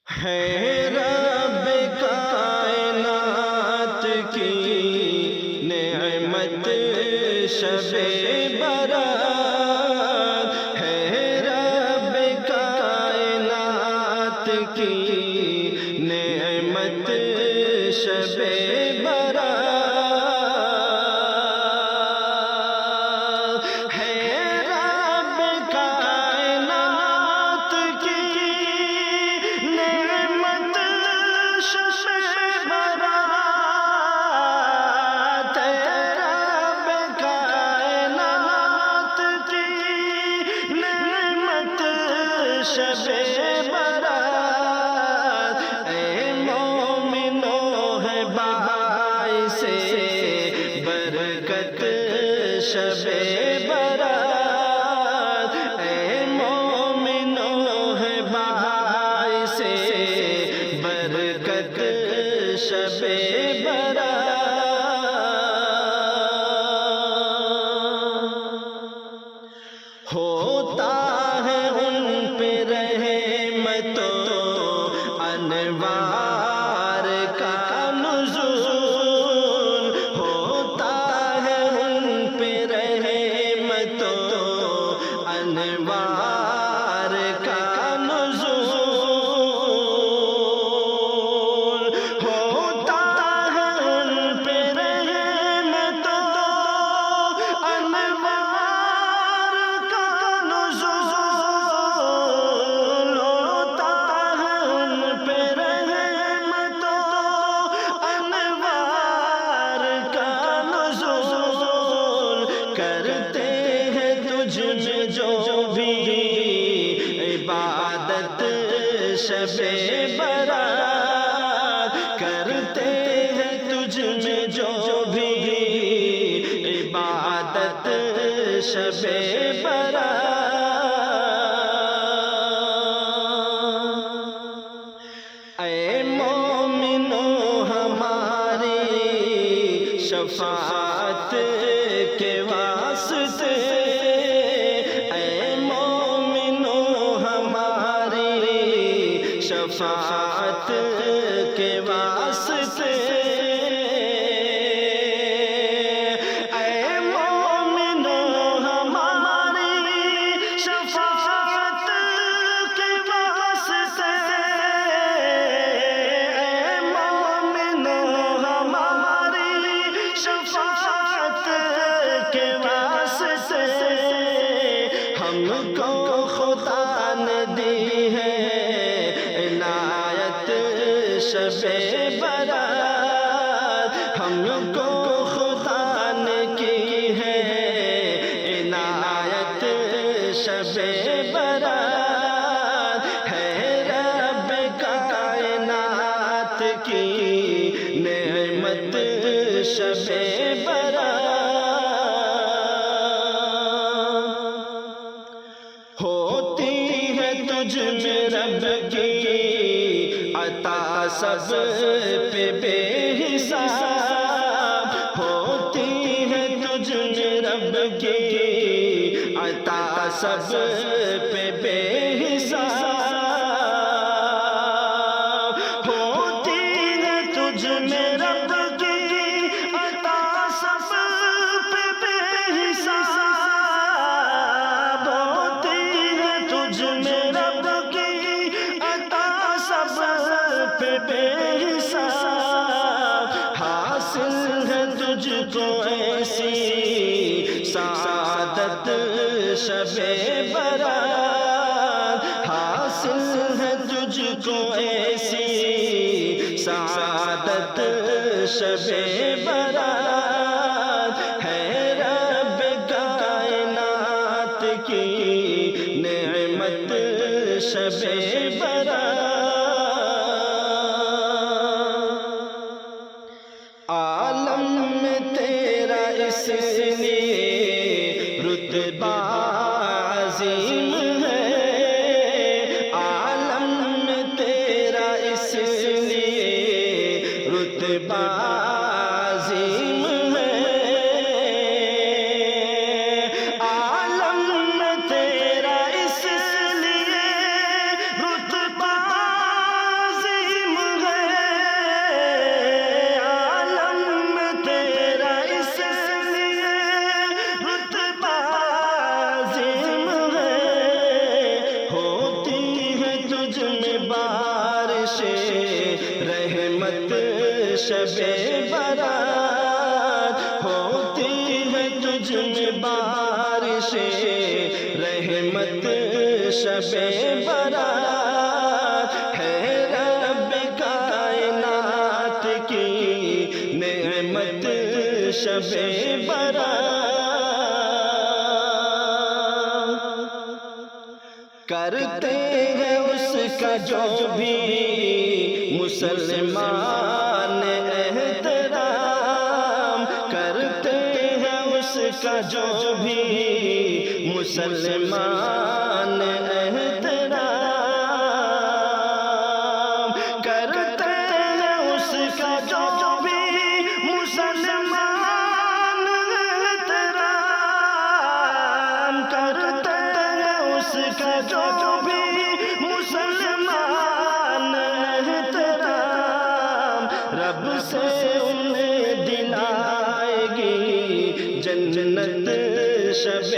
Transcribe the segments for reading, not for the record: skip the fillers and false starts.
ہے رب کائنات کی نعمت شب برات، ہے رب کائنات کی نعمت شب برات، ہے رب کائنات کی نعمت شب برات، ہے رب کائنات کی نعمت شب برات، اے مومنو ہے باعث برکت شب برات، اے مومنو ہے باعث برکت شب برات، ہوتا ہے ان پہ رحمت و انوار کا نزول، ہوتا ہے ان پہ رحمت و انوار کا نزول، ہوتا ہے ان پہ رحمت و انوار کا نزول، ہوتا ہے ان پہ رحمت و انوار کا نزول، کرتے ہیں تجھ میں جو بھی عبادت شب برات، کرتے ہیں تجھ میں جو بھی عبادت شب برات، اے مومنو ہماری شفاعت کے واسطے، اے مومنو ہماری شفاعت کے واسطے، اے مومنو ہماری شفاعت کے واسطے، اے مومنو ہماری شفاعت کے واسطے، ہم کو خدا نے دی ہے عنایت شب برات، ہم کو خدا نے کی ہے عنایت شب برات، ہے رب کائنات کی نعمت شب برات، ہوتی ہے تجھ میں رب کی عطا سب پہ بے حساب، ہوتی ہے تجھ میں رب کی عطا سب پہ بے حساب، ہوتی ہے تجھ میں رب کی عطا سب پہ بے حساب، ہوتی ہے تجھ میں رب کی عطا سب پہ بے حساب، حاصل ہے تجھ کو ایسی سعادت شب برات، حاصل ہے تجھ کو ایسی سعادت شب برات، ہے رب کائنات کی نعمت شب برات، عالم میں تیرا اس لیے رتبہ عظیم ہے، عالم میں تیرا اس لیے رتبہ عظیم ہے، عالم میں تیرا اس لیے رتبہ بارش رحمت شب برات، ہوتی ہے تجھ میں بارش رحمت شب برات، ہے رب کائنات کی نعمت شب برات، کرتے ہیں اس کا جو بھی مسلمان احترام، کرتے ہیں اس کا جو بھی مسلمان احترام، کرتے ہیں اس کا جو بھی مسلمان احترام، کرتے ہیں اس کا جو بھی مسلمان احترام، رب سے انہیں دلائے گی جنت شب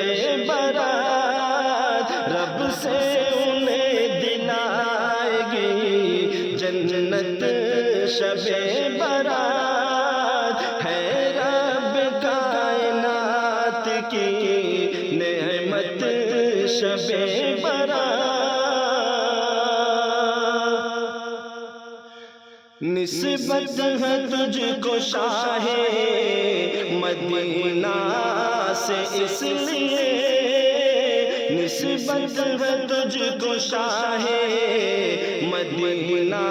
برات، رب سے انہیں دلائے گی جنت شب برات، ہے رب کائنات کی نعمت شب برات، نسبت ہے تجھ کو شاہ مدینہ سے اس لیے، نسبت ہے تجھ کو شاہ مدینہ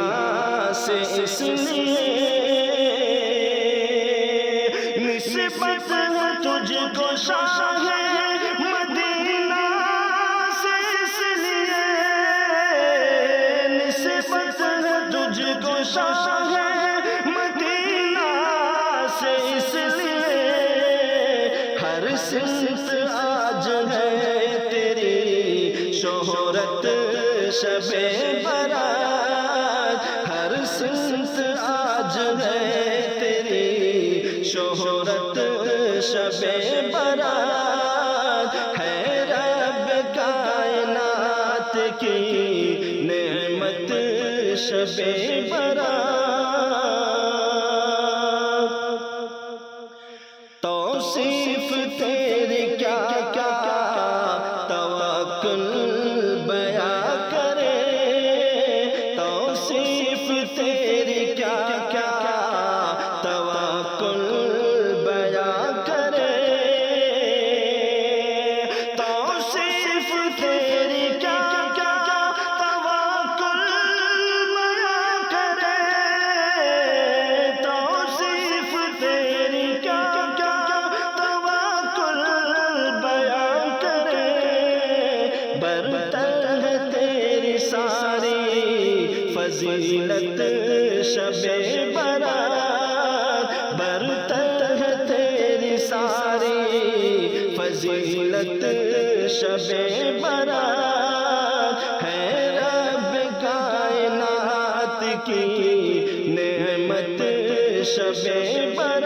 سے اس لیے، نسبت ہے تجھ کو شاہ مدینہ سے اس لیے، نسبت ہے تجھ کو شاہ مدینہ سے اس لیے، ہر صنف آج ہے تیری شہرت شب برات، ہر صنف آج ہے تیری شہرت شب برات، ہے رب کائنات کی نعمت شب برات، توصیف تیری کیا کیا توکل بیاں کرے، توصیف تیری کیا کیا توکل بیاں کرے، توصیف تیری کیا کیا توکل بیاں کرے، توصیف تیری کیا کیا توکل بیاں کرے، برتر ہے تیری ساری فضیلت شب برات، برتر ہے تیری ساری فضیلت شب برات، ہے رب کائنات کی نعمت شب برات۔